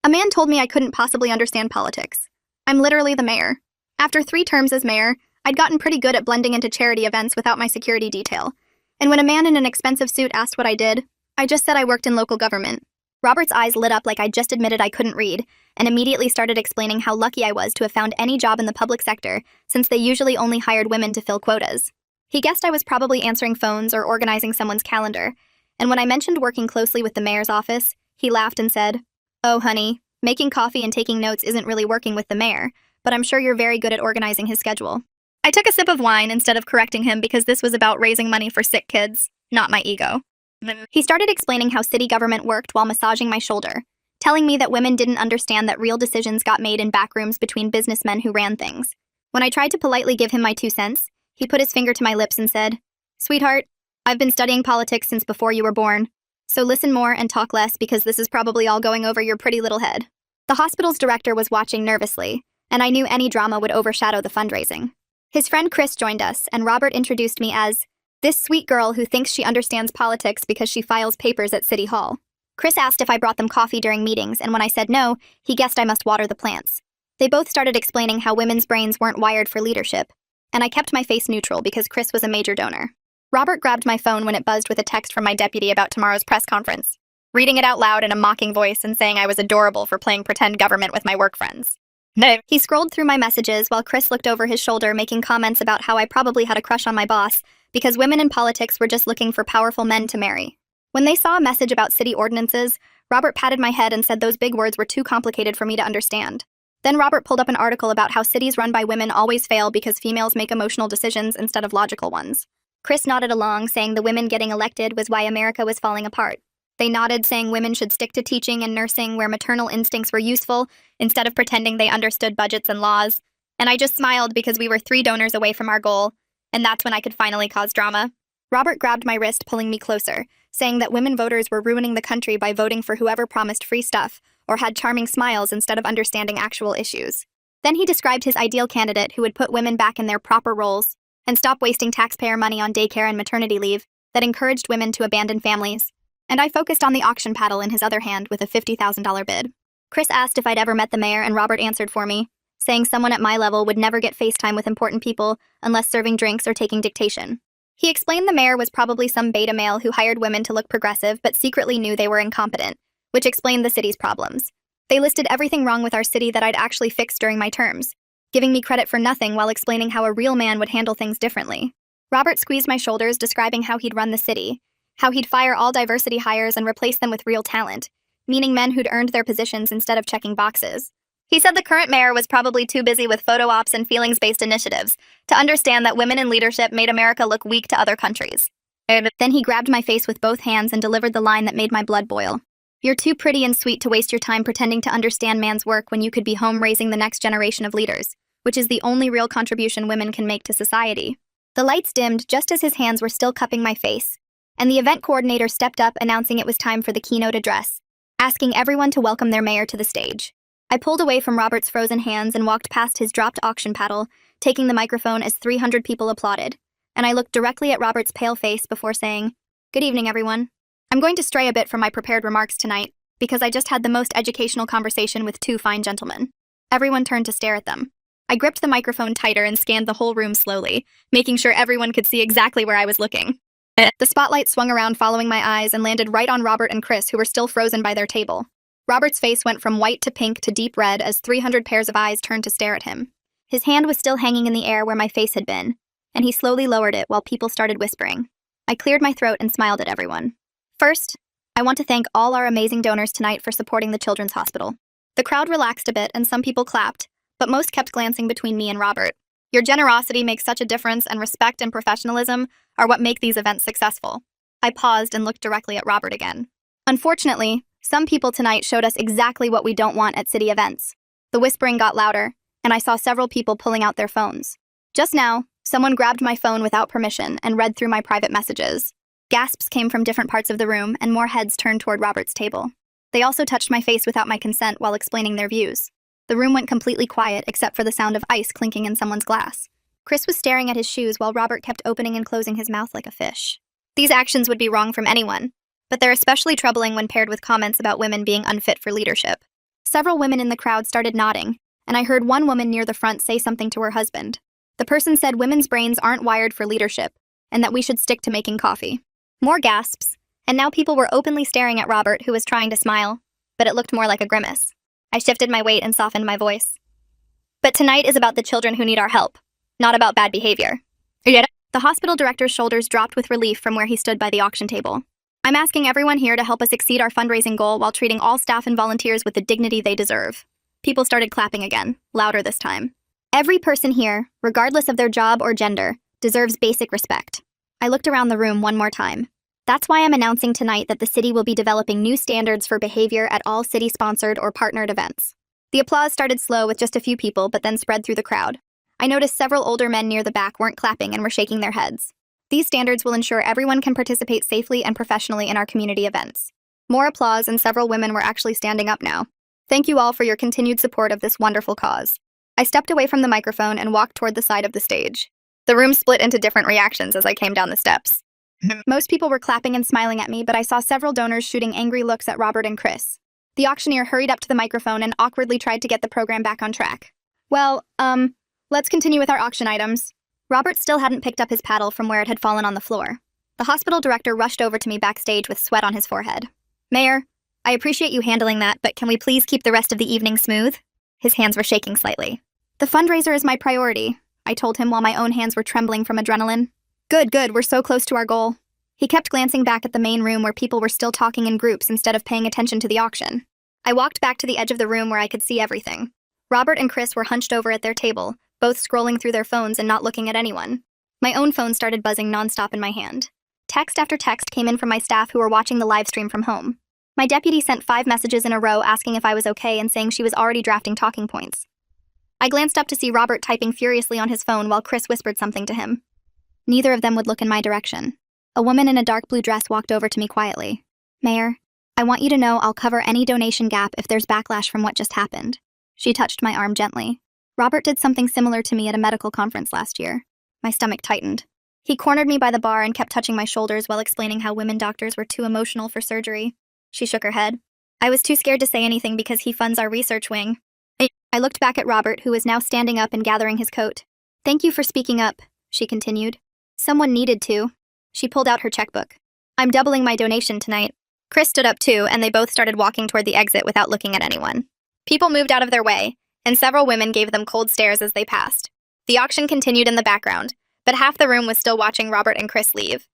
A man told me I couldn't possibly understand politics. I'm literally the mayor. After 3 terms as mayor, I'd gotten pretty good at blending into charity events without my security detail. And when a man in an expensive suit asked what I did, I just said I worked in local government. Robert's eyes lit up like I'd just admitted I couldn't read, and immediately started explaining how lucky I was to have found any job in the public sector, since they usually only hired women to fill quotas. He guessed I was probably answering phones or organizing someone's calendar, and when I mentioned working closely with the mayor's office, he laughed and said, "Oh, honey, making coffee and taking notes isn't really working with the mayor, but I'm sure you're very good at organizing his schedule." I took a sip of wine instead of correcting him because this was about raising money for sick kids, not my ego. He started explaining how city government worked while massaging my shoulder, telling me that women didn't understand that real decisions got made in back rooms between businessmen who ran things. When I tried to politely give him my 2 cents, he put his finger to my lips and said, "Sweetheart, I've been studying politics since before you were born, so listen more and talk less because this is probably all going over your pretty little head." The hospital's director was watching nervously, and I knew any drama would overshadow the fundraising. His friend Chris joined us, and Robert introduced me as this sweet girl who thinks she understands politics because she files papers at City Hall. Chris asked if I brought them coffee during meetings, and when I said no, he guessed I must water the plants. They both started explaining how women's brains weren't wired for leadership, and I kept my face neutral because Chris was a major donor. Robert grabbed my phone when it buzzed with a text from my deputy about tomorrow's press conference, reading it out loud in a mocking voice and saying I was adorable for playing pretend government with my work friends. No. He scrolled through my messages while Chris looked over his shoulder making comments about how I probably had a crush on my boss because women in politics were just looking for powerful men to marry. When they saw a message about city ordinances, Robert patted my head and said those big words were too complicated for me to understand. Then Robert pulled up an article about how cities run by women always fail because females make emotional decisions instead of logical ones. Chris nodded along, saying the women getting elected was why America was falling apart. They nodded, saying women should stick to teaching and nursing where maternal instincts were useful, instead of pretending they understood budgets and laws. And I just smiled because we were 3 donors away from our goal, and that's when I could finally cause drama. Robert grabbed my wrist, pulling me closer, saying that women voters were ruining the country by voting for whoever promised free stuff or had charming smiles instead of understanding actual issues. Then he described his ideal candidate who would put women back in their proper roles and stop wasting taxpayer money on daycare and maternity leave that encouraged women to abandon families. And I focused on the auction paddle in his other hand with a $50,000 bid. Chris asked if I'd ever met the mayor, and Robert answered for me, saying someone at my level would never get FaceTime with important people unless serving drinks or taking dictation. He explained the mayor was probably some beta male who hired women to look progressive but secretly knew they were incompetent, which explained the city's problems. They listed everything wrong with our city that I'd actually fixed during my terms, giving me credit for nothing while explaining how a real man would handle things differently. Robert squeezed my shoulders, describing how he'd run the city, how he'd fire all diversity hires and replace them with real talent, meaning men who'd earned their positions instead of checking boxes. He said the current mayor was probably too busy with photo ops and feelings-based initiatives to understand that women in leadership made America look weak to other countries. And then he grabbed my face with both hands and delivered the line that made my blood boil. "You're too pretty and sweet to waste your time pretending to understand man's work when you could be home raising the next generation of leaders, which is the only real contribution women can make to society." The lights dimmed just as his hands were still cupping my face, and the event coordinator stepped up announcing it was time for the keynote address, asking everyone to welcome their mayor to the stage. I pulled away from Robert's frozen hands and walked past his dropped auction paddle, taking the microphone as 300 people applauded, and I looked directly at Robert's pale face before saying, "Good evening, everyone. I'm going to stray a bit from my prepared remarks tonight because I just had the most educational conversation with 2 fine gentlemen." Everyone turned to stare at them. I gripped the microphone tighter and scanned the whole room slowly, making sure everyone could see exactly where I was looking. The spotlight swung around following my eyes and landed right on Robert and Chris, who were still frozen by their table. Robert's face went from white to pink to deep red as 300 pairs of eyes turned to stare at him. His hand was still hanging in the air where my face had been, and he slowly lowered it while people started whispering. I cleared my throat and smiled at everyone. "First, I want to thank all our amazing donors tonight for supporting the Children's Hospital." The crowd relaxed a bit and some people clapped, but most kept glancing between me and Robert. "Your generosity makes such a difference, and respect and professionalism are what make these events successful." I paused and looked directly at Robert again. "Unfortunately, some people tonight showed us exactly what we don't want at city events." The whispering got louder, and I saw several people pulling out their phones. Just now, someone grabbed my phone without permission and read through my private messages. Gasps came from different parts of the room, and more heads turned toward Robert's table. They also touched my face without my consent while explaining their views. The room went completely quiet except for the sound of ice clinking in someone's glass. Chris was staring at his shoes while Robert kept opening and closing his mouth like a fish. These actions would be wrong from anyone, but they're especially troubling when paired with comments about women being unfit for leadership. Several women in the crowd started nodding, and I heard one woman near the front say something to her husband. The person said women's brains aren't wired for leadership, and that we should stick to making coffee. More gasps, and now people were openly staring at Robert, who was trying to smile, but it looked more like a grimace. I shifted my weight and softened my voice. But tonight is about the children who need our help, not about bad behavior. The hospital director's shoulders dropped with relief from where he stood by the auction table. I'm asking everyone here to help us exceed our fundraising goal while treating all staff and volunteers with the dignity they deserve. People started clapping again, louder this time. Every person here, regardless of their job or gender, deserves basic respect. I looked around the room one more time. That's why I'm announcing tonight that the city will be developing new standards for behavior at all city-sponsored or partnered events. The applause started slow with just a few people, but then spread through the crowd. I noticed several older men near the back weren't clapping and were shaking their heads. These standards will ensure everyone can participate safely and professionally in our community events. More applause, and several women were actually standing up now. Thank you all for your continued support of this wonderful cause. I stepped away from the microphone and walked toward the side of the stage. The room split into different reactions as I came down the steps. Most people were clapping and smiling at me, but I saw several donors shooting angry looks at Robert and Chris. The auctioneer hurried up to the microphone and awkwardly tried to get the program back on track. Well, let's continue with our auction items. Robert still hadn't picked up his paddle from where it had fallen on the floor. The hospital director rushed over to me backstage with sweat on his forehead. Mayor, I appreciate you handling that, but can we please keep the rest of the evening smooth? His hands were shaking slightly. The fundraiser is my priority, I told him while my own hands were trembling from adrenaline. Good, we're so close to our goal. He kept glancing back at the main room where people were still talking in groups instead of paying attention to the auction. I walked back to the edge of the room where I could see everything. Robert and Chris were hunched over at their table, both scrolling through their phones and not looking at anyone. My own phone started buzzing nonstop in my hand. Text after text came in from my staff who were watching the live stream from home. My deputy sent 5 messages in a row asking if I was okay and saying she was already drafting talking points. I glanced up to see Robert typing furiously on his phone while Chris whispered something to him. Neither of them would look in my direction. A woman in a dark blue dress walked over to me quietly. Mayor, I want you to know I'll cover any donation gap if there's backlash from what just happened. She touched my arm gently. Robert did something similar to me at a medical conference last year. My stomach tightened. He cornered me by the bar and kept touching my shoulders while explaining how women doctors were too emotional for surgery. She shook her head. I was too scared to say anything because he funds our research wing. I looked back at Robert, who was now standing up and gathering his coat. Thank you for speaking up, she continued. Someone needed to. She pulled out her checkbook. I'm doubling my donation tonight. Chris stood up too, and they both started walking toward the exit without looking at anyone. People moved out of their way, and several women gave them cold stares as they passed. The auction continued in the background, but half the room was still watching Robert and Chris leave.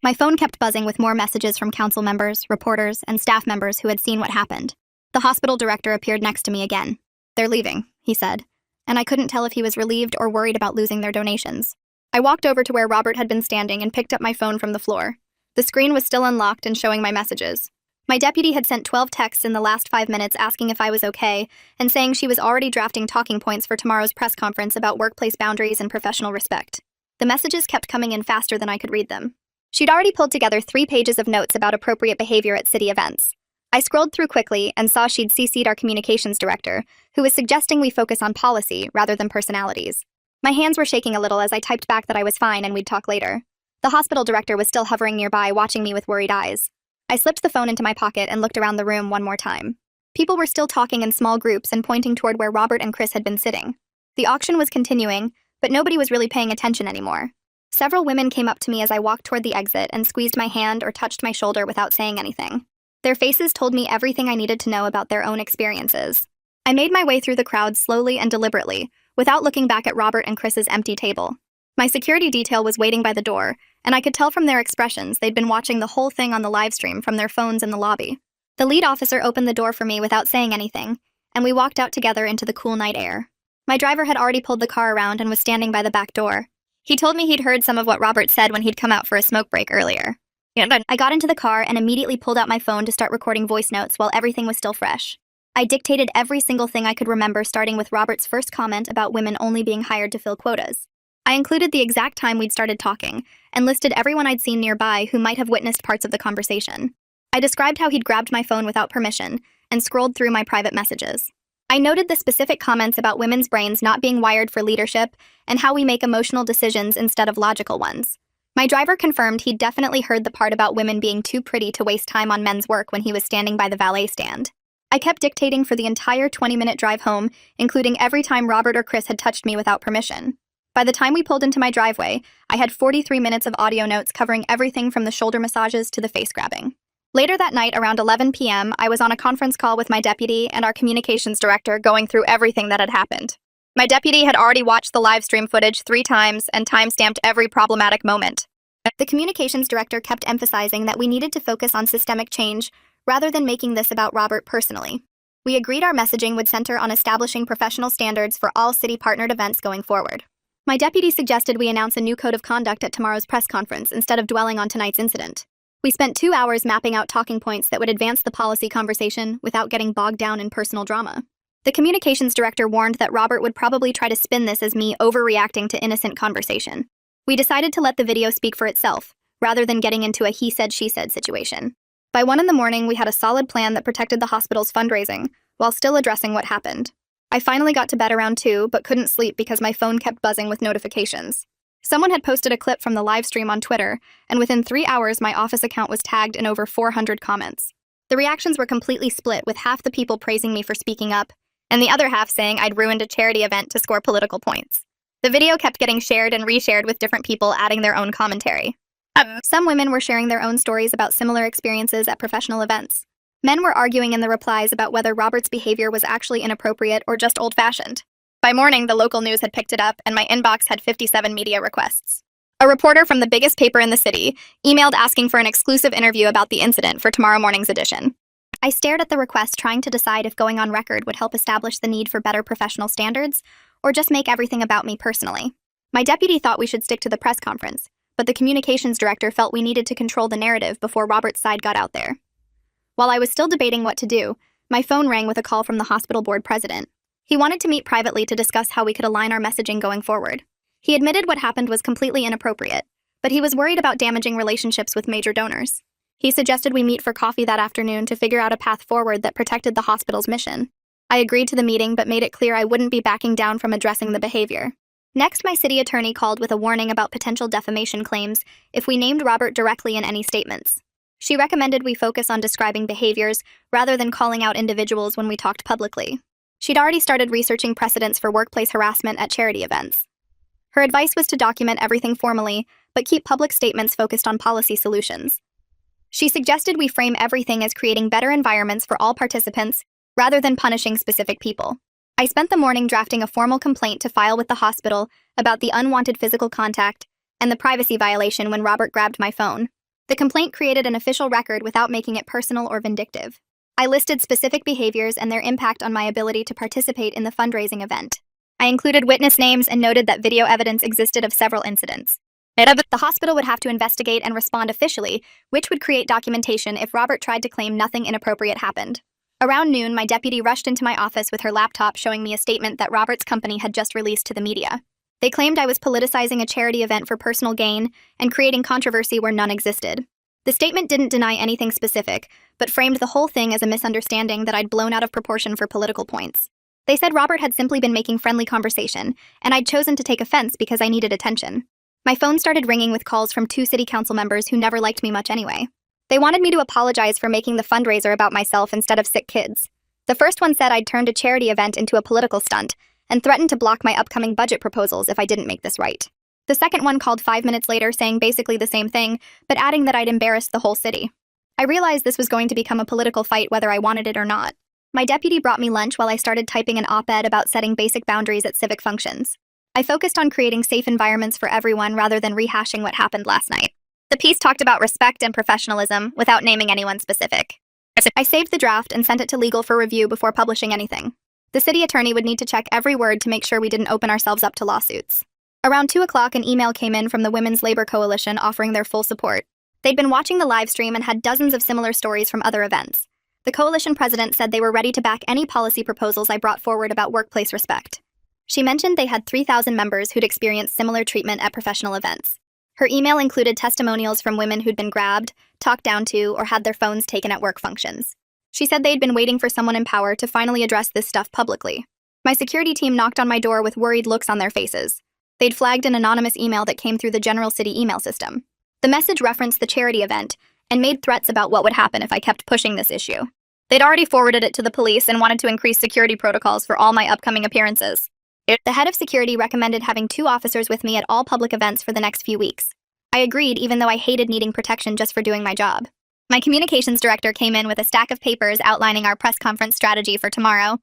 My phone kept buzzing with more messages from council members, reporters, and staff members who had seen what happened. The hospital director appeared next to me again. They're leaving, he said, and I couldn't tell if he was relieved or worried about losing their donations. I walked over to where Robert had been standing and picked up my phone from the floor. The screen was still unlocked and showing my messages. My deputy had sent 12 texts in the last 5 minutes asking if I was okay and saying she was already drafting talking points for tomorrow's press conference about workplace boundaries and professional respect. The messages kept coming in faster than I could read them. She'd already pulled together 3 pages of notes about appropriate behavior at city events. I scrolled through quickly and saw she'd CC'd our communications director, who was suggesting we focus on policy rather than personalities. My hands were shaking a little as I typed back that I was fine and we'd talk later. The hospital director was still hovering nearby, watching me with worried eyes. I slipped the phone into my pocket and looked around the room one more time. People were still talking in small groups and pointing toward where Robert and Chris had been sitting. The auction was continuing, but nobody was really paying attention anymore. Several women came up to me as I walked toward the exit and squeezed my hand or touched my shoulder without saying anything. Their faces told me everything I needed to know about their own experiences. I made my way through the crowd slowly and deliberately, without looking back at Robert and Chris's empty table. My security detail was waiting by the door, and I could tell from their expressions they'd been watching the whole thing on the live stream from their phones in the lobby. The lead officer opened the door for me without saying anything, and we walked out together into the cool night air. My driver had already pulled the car around and was standing by the back door. He told me he'd heard some of what Robert said when he'd come out for a smoke break earlier. I got into the car and immediately pulled out my phone to start recording voice notes while everything was still fresh. I dictated every single thing I could remember, starting with Robert's first comment about women only being hired to fill quotas. I included the exact time we'd started talking and listed everyone I'd seen nearby who might have witnessed parts of the conversation. I described how he'd grabbed my phone without permission and scrolled through my private messages. I noted the specific comments about women's brains not being wired for leadership and how we make emotional decisions instead of logical ones. My driver confirmed he'd definitely heard the part about women being too pretty to waste time on men's work when he was standing by the valet stand. I kept dictating for the entire 20-minute drive home, including every time Robert or Chris had touched me without permission. By the time we pulled into my driveway, I had 43 minutes of audio notes covering everything from the shoulder massages to the face grabbing. Later that night, around 11 p.m., I was on a conference call with my deputy and our communications director going through everything that had happened. My deputy had already watched the live stream footage 3 times and timestamped every problematic moment. The communications director kept emphasizing that we needed to focus on systemic change rather than making this about Robert personally. We agreed our messaging would center on establishing professional standards for all city-partnered events going forward. My deputy suggested we announce a new code of conduct at tomorrow's press conference instead of dwelling on tonight's incident. We spent 2 hours mapping out talking points that would advance the policy conversation without getting bogged down in personal drama. The communications director warned that Robert would probably try to spin this as me overreacting to innocent conversation. We decided to let the video speak for itself, rather than getting into a he said, she said situation. By 1 a.m, we had a solid plan that protected the hospital's fundraising, while still addressing what happened. I finally got to bed around 2, but couldn't sleep because my phone kept buzzing with notifications. Someone had posted a clip from the live stream on Twitter, and within 3 hours my office account was tagged in over 400 comments. The reactions were completely split, with half the people praising me for speaking up, and the other half saying I'd ruined a charity event to score political points. The video kept getting shared and reshared with different people adding their own commentary. Some women were sharing their own stories about similar experiences at professional events. Men were arguing in the replies about whether Robert's behavior was actually inappropriate or just old-fashioned. By morning, the local news had picked it up, and my inbox had 57 media requests. A reporter from the biggest paper in the city emailed asking for an exclusive interview about the incident for tomorrow morning's edition. I stared at the request, trying to decide if going on record would help establish the need for better professional standards, or just make everything about me personally. My deputy thought we should stick to the press conference, but the communications director felt we needed to control the narrative before Robert's side got out there. While I was still debating what to do, my phone rang with a call from the hospital board president. He wanted to meet privately to discuss how we could align our messaging going forward. He admitted what happened was completely inappropriate, but he was worried about damaging relationships with major donors. He suggested we meet for coffee that afternoon to figure out a path forward that protected the hospital's mission. I agreed to the meeting, but made it clear I wouldn't be backing down from addressing the behavior. Next, my city attorney called with a warning about potential defamation claims if we named Robert directly in any statements. She recommended we focus on describing behaviors rather than calling out individuals when we talked publicly. She'd already started researching precedents for workplace harassment at charity events. Her advice was to document everything formally, but keep public statements focused on policy solutions. She suggested we frame everything as creating better environments for all participants, rather than punishing specific people. I spent the morning drafting a formal complaint to file with the hospital about the unwanted physical contact and the privacy violation when Robert grabbed my phone. The complaint created an official record without making it personal or vindictive. I listed specific behaviors and their impact on my ability to participate in the fundraising event. I included witness names and noted that video evidence existed of several incidents. The hospital would have to investigate and respond officially, which would create documentation if Robert tried to claim nothing inappropriate happened. Around noon, my deputy rushed into my office with her laptop showing me a statement that Robert's company had just released to the media. They claimed I was politicizing a charity event for personal gain and creating controversy where none existed. The statement didn't deny anything specific, but framed the whole thing as a misunderstanding that I'd blown out of proportion for political points. They said Robert had simply been making friendly conversation, and I'd chosen to take offense because I needed attention. My phone started ringing with calls from 2 city council members who never liked me much anyway. They wanted me to apologize for making the fundraiser about myself instead of sick kids. The first one said I'd turned a charity event into a political stunt, and threatened to block my upcoming budget proposals if I didn't make this right. The second one called 5 minutes later saying basically the same thing, but adding that I'd embarrassed the whole city. I realized this was going to become a political fight whether I wanted it or not. My deputy brought me lunch while I started typing an op-ed about setting basic boundaries at civic functions. I focused on creating safe environments for everyone rather than rehashing what happened last night. The piece talked about respect and professionalism without naming anyone specific. I saved the draft and sent it to legal for review before publishing anything. The city attorney would need to check every word to make sure we didn't open ourselves up to lawsuits. Around 2 o'clock, an email came in from the Women's Labor Coalition offering their full support. They'd been watching the live stream and had dozens of similar stories from other events. The coalition president said they were ready to back any policy proposals I brought forward about workplace respect. She mentioned they had 3,000 members who'd experienced similar treatment at professional events. Her email included testimonials from women who'd been grabbed, talked down to, or had their phones taken at work functions. She said they'd been waiting for someone in power to finally address this stuff publicly. My security team knocked on my door with worried looks on their faces. They'd flagged an anonymous email that came through the general city email system. The message referenced the charity event and made threats about what would happen if I kept pushing this issue. They'd already forwarded it to the police and wanted to increase security protocols for all my upcoming appearances. The head of security recommended having 2 officers with me at all public events for the next few weeks. I agreed, even though I hated needing protection just for doing my job. My communications director came in with a stack of papers outlining our press conference strategy for tomorrow.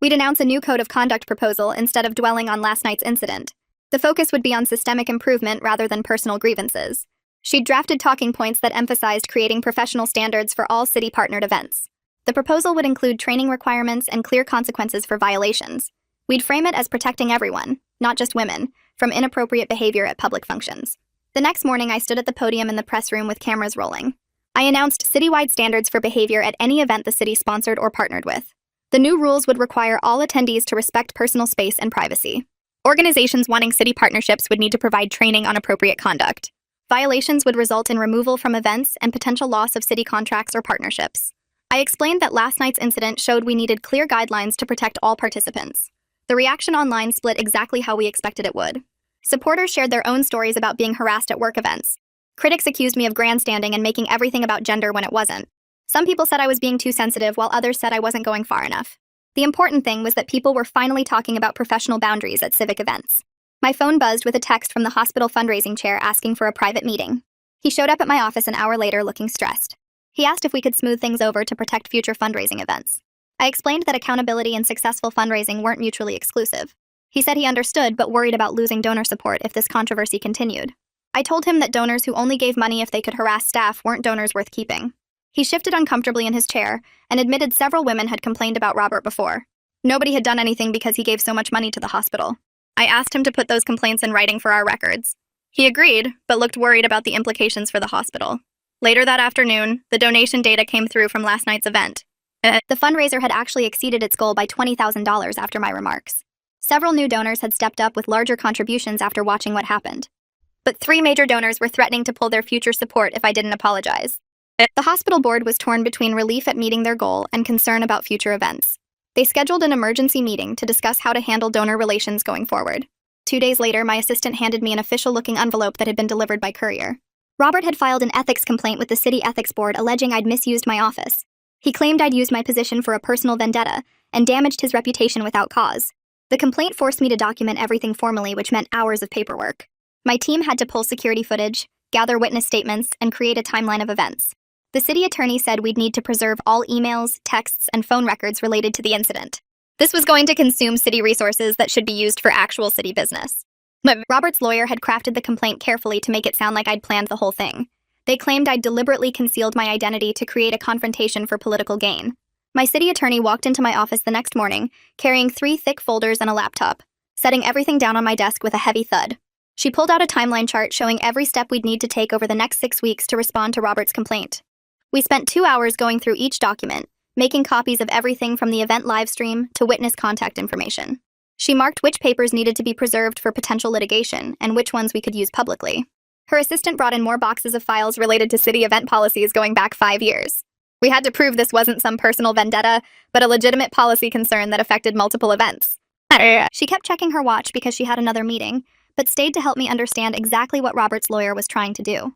We'd announce a new code of conduct proposal instead of dwelling on last night's incident. The focus would be on systemic improvement rather than personal grievances. She'd drafted talking points that emphasized creating professional standards for all city-partnered events. The proposal would include training requirements and clear consequences for violations. We'd frame it as protecting everyone, not just women, from inappropriate behavior at public functions. The next morning, I stood at the podium in the press room with cameras rolling. I announced citywide standards for behavior at any event the city sponsored or partnered with. The new rules would require all attendees to respect personal space and privacy. Organizations wanting city partnerships would need to provide training on appropriate conduct. Violations would result in removal from events and potential loss of city contracts or partnerships. I explained that last night's incident showed we needed clear guidelines to protect all participants. The reaction online split exactly how we expected it would. Supporters shared their own stories about being harassed at work events. Critics accused me of grandstanding and making everything about gender when it wasn't. Some people said I was being too sensitive, while others said I wasn't going far enough. The important thing was that people were finally talking about professional boundaries at civic events. My phone buzzed with a text from the hospital fundraising chair asking for a private meeting. He showed up at my office an hour later looking stressed. He asked if we could smooth things over to protect future fundraising events. I explained that accountability and successful fundraising weren't mutually exclusive. He said he understood but worried about losing donor support if this controversy continued. I told him that donors who only gave money if they could harass staff weren't donors worth keeping. He shifted uncomfortably in his chair and admitted several women had complained about Robert before. Nobody had done anything because he gave so much money to the hospital. I asked him to put those complaints in writing for our records. He agreed, but looked worried about the implications for the hospital. Later that afternoon, the donation data came through from last night's event. The fundraiser had actually exceeded its goal by $20,000 after my remarks. Several new donors had stepped up with larger contributions after watching what happened. But 3 major donors were threatening to pull their future support if I didn't apologize. The hospital board was torn between relief at meeting their goal and concern about future events. They scheduled an emergency meeting to discuss how to handle donor relations going forward. 2 days later, my assistant handed me an official-looking envelope that had been delivered by courier. Robert had filed an ethics complaint with the city ethics board alleging I'd misused my office. He claimed I'd used my position for a personal vendetta and damaged his reputation without cause. The complaint forced me to document everything formally, which meant hours of paperwork. My team had to pull security footage, gather witness statements, and create a timeline of events. The city attorney said we'd need to preserve all emails, texts, and phone records related to the incident. This was going to consume city resources that should be used for actual city business. Robert's lawyer had crafted the complaint carefully to make it sound like I'd planned the whole thing. They claimed I'd deliberately concealed my identity to create a confrontation for political gain. My city attorney walked into my office the next morning, carrying 3 thick folders and a laptop, setting everything down on my desk with a heavy thud. She pulled out a timeline chart showing every step we'd need to take over the next 6 weeks to respond to Robert's complaint. We spent 2 hours going through each document, making copies of everything from the event livestream to witness contact information. She marked which papers needed to be preserved for potential litigation and which ones we could use publicly. Her assistant brought in more boxes of files related to city event policies going back 5 years. We had to prove this wasn't some personal vendetta, but a legitimate policy concern that affected multiple events. She kept checking her watch because she had another meeting, but stayed to help me understand exactly what Robert's lawyer was trying to do.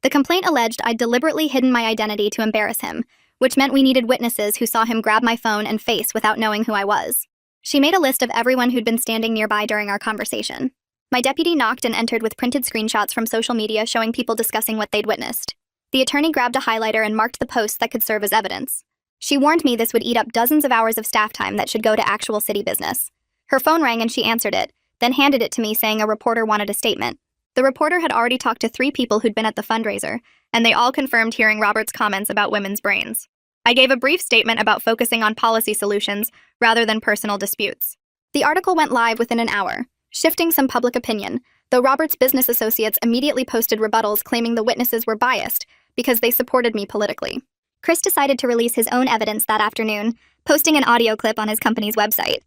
The complaint alleged I'd deliberately hidden my identity to embarrass him, which meant we needed witnesses who saw him grab my phone and face without knowing who I was. She made a list of everyone who'd been standing nearby during our conversation. My deputy knocked and entered with printed screenshots from social media showing people discussing what they'd witnessed. The attorney grabbed a highlighter and marked the posts that could serve as evidence. She warned me this would eat up dozens of hours of staff time that should go to actual city business. Her phone rang and she answered it, then handed it to me saying a reporter wanted a statement. The reporter had already talked to 3 people who'd been at the fundraiser, and they all confirmed hearing Robert's comments about women's brains. I gave a brief statement about focusing on policy solutions rather than personal disputes. The article went live within an hour, shifting some public opinion, though Robert's business associates immediately posted rebuttals claiming the witnesses were biased because they supported me politically. Chris decided to release his own evidence that afternoon, posting an audio clip on his company's website.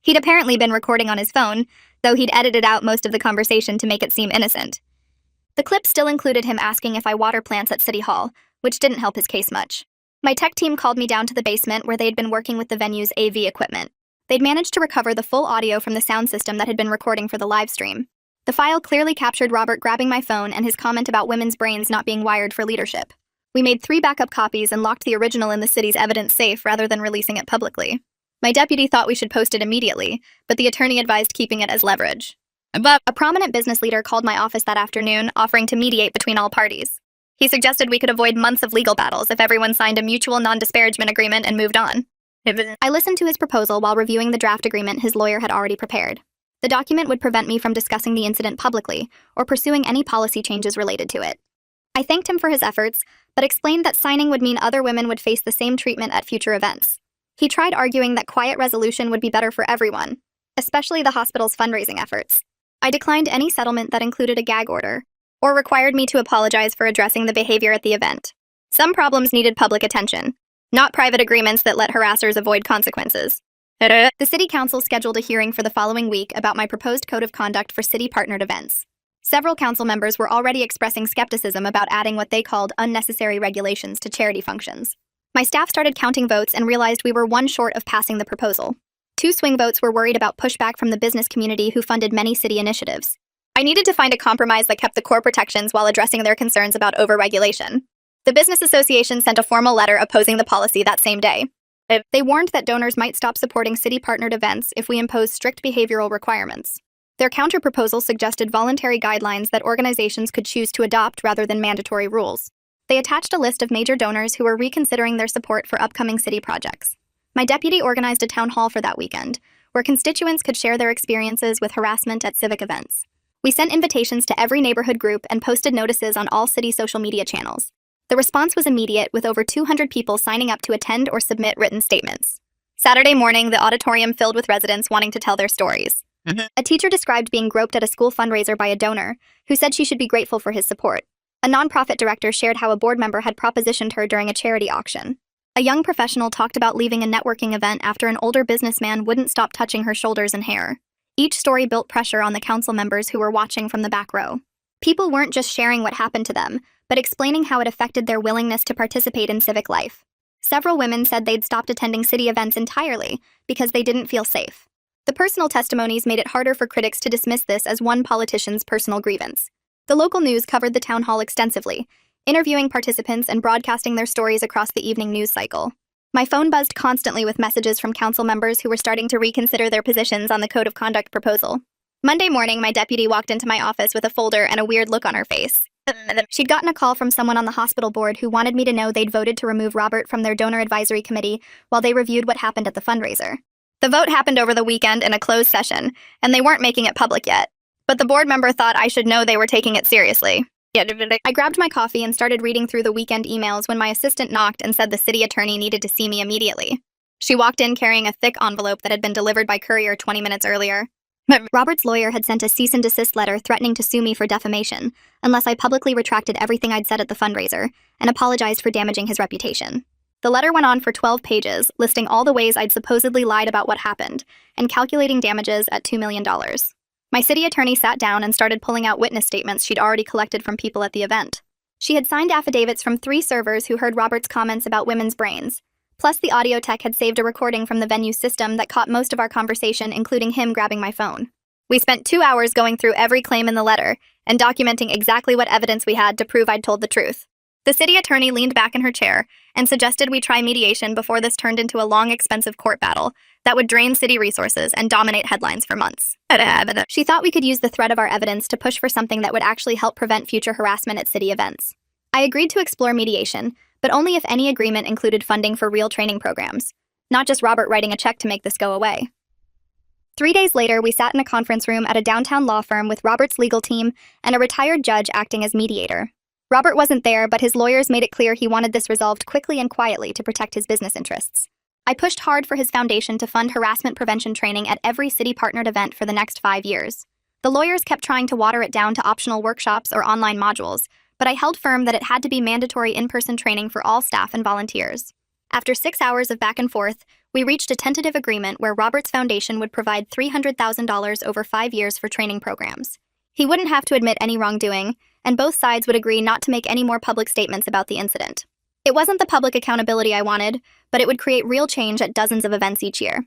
He'd apparently been recording on his phone, though he'd edited out most of the conversation to make it seem innocent. The clip still included him asking if I water plants at City Hall, which didn't help his case much. My tech team called me down to the basement where they'd been working with the venue's AV equipment. They'd managed to recover the full audio from the sound system that had been recording for the live stream. The file clearly captured Robert grabbing my phone and his comment about women's brains not being wired for leadership. We made 3 backup copies and locked the original in the city's evidence safe rather than releasing it publicly. My deputy thought we should post it immediately, but the attorney advised keeping it as leverage. But a prominent business leader called my office that afternoon, offering to mediate between all parties. He suggested we could avoid months of legal battles if everyone signed a mutual non-disparagement agreement and moved on. I listened to his proposal while reviewing the draft agreement his lawyer had already prepared. The document would prevent me from discussing the incident publicly or pursuing any policy changes related to it. I thanked him for his efforts, but explained that signing would mean other women would face the same treatment at future events. He tried arguing that quiet resolution would be better for everyone, especially the hospital's fundraising efforts. I declined any settlement that included a gag order or required me to apologize for addressing the behavior at the event. Some problems needed public attention, not private agreements that let harassers avoid consequences. The city council scheduled a hearing for the following week about my proposed code of conduct for city-partnered events. Several council members were already expressing skepticism about adding what they called unnecessary regulations to charity functions. My staff started counting votes and realized we were one short of passing the proposal. 2 swing votes were worried about pushback from the business community who funded many city initiatives. I needed to find a compromise that kept the core protections while addressing their concerns about overregulation. The business association sent a formal letter opposing the policy that same day. They warned that donors might stop supporting city-partnered events if we impose strict behavioral requirements. Their counterproposal suggested voluntary guidelines that organizations could choose to adopt rather than mandatory rules. They attached a list of major donors who were reconsidering their support for upcoming city projects. My deputy organized a town hall for that weekend, where constituents could share their experiences with harassment at civic events. We sent invitations to every neighborhood group and posted notices on all city social media channels. The response was immediate, with over 200 people signing up to attend or submit written statements. Saturday morning, the auditorium filled with residents wanting to tell their stories. A teacher described being groped at a school fundraiser by a donor, who said she should be grateful for his support. A nonprofit director shared how a board member had propositioned her during a charity auction. A young professional talked about leaving a networking event after an older businessman wouldn't stop touching her shoulders and hair. Each story built pressure on the council members who were watching from the back row. People weren't just sharing what happened to them, but explaining how it affected their willingness to participate in civic life. Several women said they'd stopped attending city events entirely because they didn't feel safe. The personal testimonies made it harder for critics to dismiss this as one politician's personal grievance. The local news covered the town hall extensively, interviewing participants and broadcasting their stories across the evening news cycle. My phone buzzed constantly with messages from council members who were starting to reconsider their positions on the code of conduct proposal. Monday morning, my deputy walked into my office with a folder and a weird look on her face. She'd gotten a call from someone on the hospital board who wanted me to know they'd voted to remove Robert from their donor advisory committee while they reviewed what happened at the fundraiser. The vote happened over the weekend in a closed session, and they weren't making it public yet. But the board member thought I should know they were taking it seriously. I grabbed my coffee and started reading through the weekend emails when my assistant knocked and said the city attorney needed to see me immediately. She walked in carrying a thick envelope that had been delivered by courier 20 minutes earlier. Robert's lawyer had sent a cease and desist letter threatening to sue me for defamation unless I publicly retracted everything I'd said at the fundraiser and apologized for damaging his reputation. The letter went on for 12 pages, listing all the ways I'd supposedly lied about what happened and calculating damages at $2 million. My city attorney sat down and started pulling out witness statements she'd already collected from people at the event. She had signed affidavits from 3 servers who heard Robert's comments about women's brains. Plus, the audio tech had saved a recording from the venue's system that caught most of our conversation, including him grabbing my phone. We spent 2 hours going through every claim in the letter and documenting exactly what evidence we had to prove I'd told the truth. The city attorney leaned back in her chair and suggested we try mediation before this turned into a long, expensive court battle that would drain city resources and dominate headlines for months. She thought we could use the threat of our evidence to push for something that would actually help prevent future harassment at city events. I agreed to explore mediation, but only if any agreement included funding for real training programs, not just Robert writing a check to make this go away. 3 days later, we sat in a conference room at a downtown law firm with Robert's legal team and a retired judge acting as mediator. Robert wasn't there, but his lawyers made it clear he wanted this resolved quickly and quietly to protect his business interests. I pushed hard for his foundation to fund harassment prevention training at every city-partnered event for the next 5 years. The lawyers kept trying to water it down to optional workshops or online modules, but I held firm that it had to be mandatory in-person training for all staff and volunteers. After 6 hours of back and forth, we reached a tentative agreement where Robert's foundation would provide $300,000 over 5 years for training programs. He wouldn't have to admit any wrongdoing, and both sides would agree not to make any more public statements about the incident. It wasn't the public accountability I wanted, but it would create real change at dozens of events each year.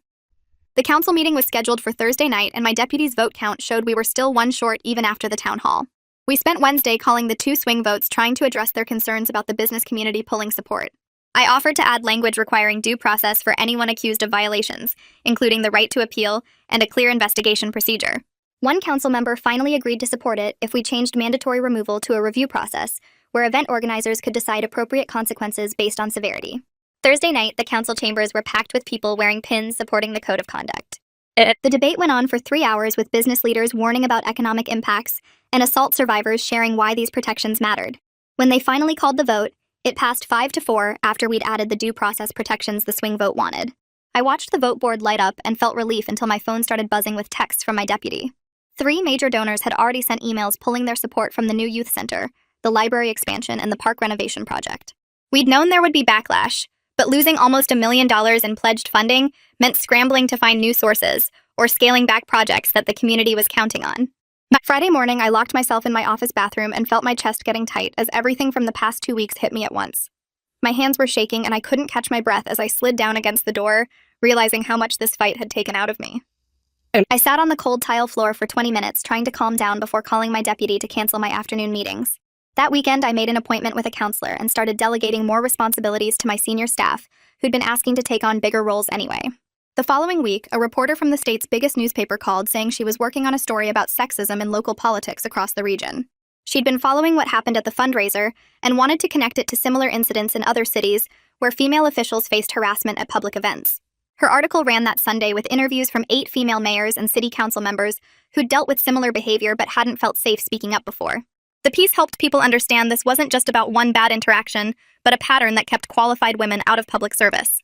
The council meeting was scheduled for Thursday night, and my deputy's vote count showed we were still one short even after the town hall. We spent Wednesday calling the 2 swing votes trying to address their concerns about the business community pulling support. I offered to add language requiring due process for anyone accused of violations, including the right to appeal and a clear investigation procedure. One council member finally agreed to support it if we changed mandatory removal to a review process, where event organizers could decide appropriate consequences based on severity. Thursday night, the council chambers were packed with people wearing pins supporting the code of conduct. The debate went on for 3 hours with business leaders warning about economic impacts and assault survivors sharing why these protections mattered. When they finally called the vote, it passed 5-4 after we'd added the due process protections the swing vote wanted. I watched the vote board light up and felt relief until my phone started buzzing with texts from my deputy. 3 major donors had already sent emails pulling their support from the new youth center, the library expansion, and the park renovation project. We'd known there would be backlash, but losing almost $1 million in pledged funding meant scrambling to find new sources or scaling back projects that the community was counting on. Friday morning, I locked myself in my office bathroom and felt my chest getting tight as everything from the past 2 weeks hit me at once. My hands were shaking and I couldn't catch my breath as I slid down against the door, realizing how much this fight had taken out of me. I sat on the cold tile floor for 20 minutes trying to calm down before calling my deputy to cancel my afternoon meetings. That weekend, I made an appointment with a counselor and started delegating more responsibilities to my senior staff, who'd been asking to take on bigger roles anyway. The following week, a reporter from the state's biggest newspaper called saying she was working on a story about sexism in local politics across the region. She'd been following what happened at the fundraiser and wanted to connect it to similar incidents in other cities where female officials faced harassment at public events. Her article ran that Sunday with interviews from 8 female mayors and city council members who'd dealt with similar behavior but hadn't felt safe speaking up before. The piece helped people understand this wasn't just about one bad interaction, but a pattern that kept qualified women out of public service.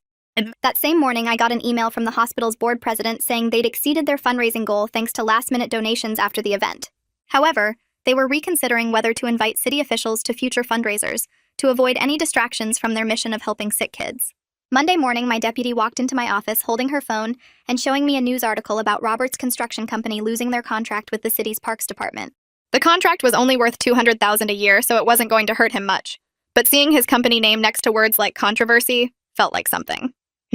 That same morning, I got an email from the hospital's board president saying they'd exceeded their fundraising goal thanks to last-minute donations after the event. However, they were reconsidering whether to invite city officials to future fundraisers to avoid any distractions from their mission of helping sick kids. Monday morning, my deputy walked into my office holding her phone and showing me a news article about Robert's construction company losing their contract with the city's parks department. The contract was only worth $200,000 a year, so it wasn't going to hurt him much. But seeing his company name next to words like controversy felt like something.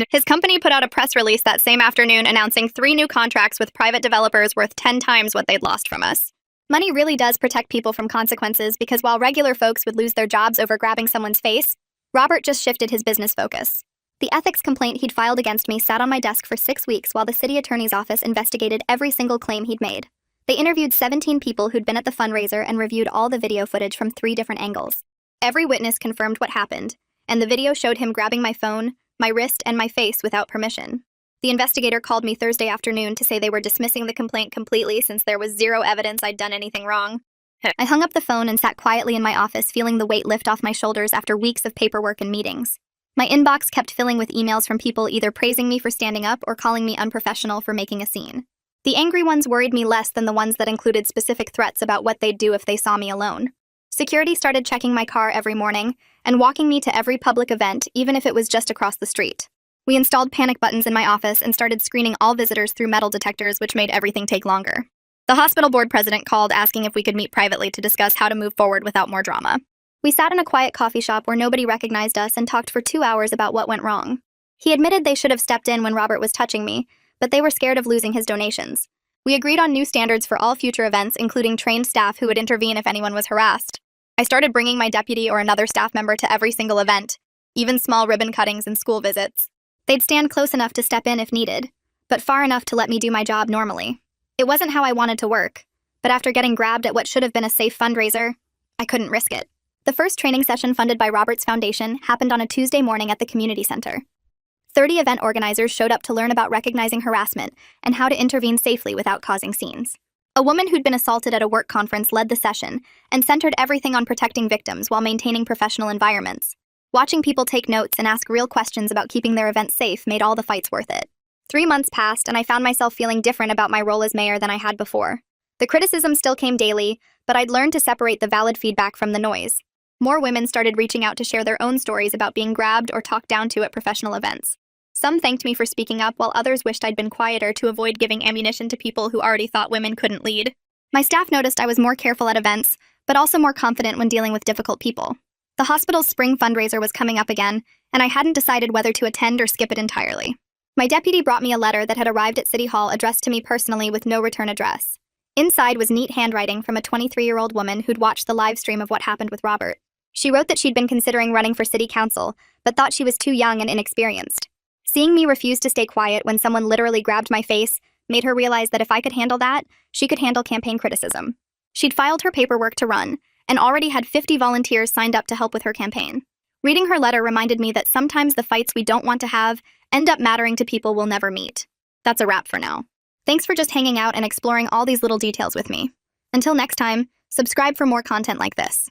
His company put out a press release that same afternoon announcing 3 new contracts with private developers worth 10 times what they'd lost from us. Money really does protect people from consequences because while regular folks would lose their jobs over grabbing someone's face, Robert just shifted his business focus. The ethics complaint he'd filed against me sat on my desk for 6 weeks while the city attorney's office investigated every single claim he'd made. They interviewed 17 people who'd been at the fundraiser and reviewed all the video footage from 3 different angles. Every witness confirmed what happened, and the video showed him grabbing my phone, my wrist, and my face without permission. The investigator called me Thursday afternoon to say they were dismissing the complaint completely since there was 0 evidence I'd done anything wrong. I hung up the phone and sat quietly in my office, feeling the weight lift off my shoulders after weeks of paperwork and meetings. My inbox kept filling with emails from people either praising me for standing up or calling me unprofessional for making a scene. The angry ones worried me less than the ones that included specific threats about what they'd do if they saw me alone. Security started checking my car every morning and walking me to every public event, even if it was just across the street. We installed panic buttons in my office and started screening all visitors through metal detectors, which made everything take longer. The hospital board president called asking if we could meet privately to discuss how to move forward without more drama. We sat in a quiet coffee shop where nobody recognized us and talked for 2 hours about what went wrong. He admitted they should have stepped in when Robert was touching me, but they were scared of losing his donations. We agreed on new standards for all future events, including trained staff who would intervene if anyone was harassed. I started bringing my deputy or another staff member to every single event, even small ribbon cuttings and school visits. They'd stand close enough to step in if needed, but far enough to let me do my job normally. It wasn't how I wanted to work, but after getting grabbed at what should have been a safe fundraiser, I couldn't risk it. The first training session funded by Robert's Foundation happened on a Tuesday morning at the community center. 30 event organizers showed up to learn about recognizing harassment and how to intervene safely without causing scenes. A woman who'd been assaulted at a work conference led the session and centered everything on protecting victims while maintaining professional environments. Watching people take notes and ask real questions about keeping their event safe made all the fights worth it. 3 months passed, and I found myself feeling different about my role as mayor than I had before. The criticism still came daily, but I'd learned to separate the valid feedback from the noise. More women started reaching out to share their own stories about being grabbed or talked down to at professional events. Some thanked me for speaking up, while others wished I'd been quieter to avoid giving ammunition to people who already thought women couldn't lead. My staff noticed I was more careful at events, but also more confident when dealing with difficult people. The hospital's spring fundraiser was coming up again, and I hadn't decided whether to attend or skip it entirely. My deputy brought me a letter that had arrived at City Hall addressed to me personally with no return address. Inside was neat handwriting from a 23-year-old woman who'd watched the live stream of what happened with Robert. She wrote that she'd been considering running for city council, but thought she was too young and inexperienced. Seeing me refuse to stay quiet when someone literally grabbed my face made her realize that if I could handle that, she could handle campaign criticism. She'd filed her paperwork to run, and already had 50 volunteers signed up to help with her campaign. Reading her letter reminded me that sometimes the fights we don't want to have end up mattering to people we'll never meet. That's a wrap for now. Thanks for just hanging out and exploring all these little details with me. Until next time, subscribe for more content like this.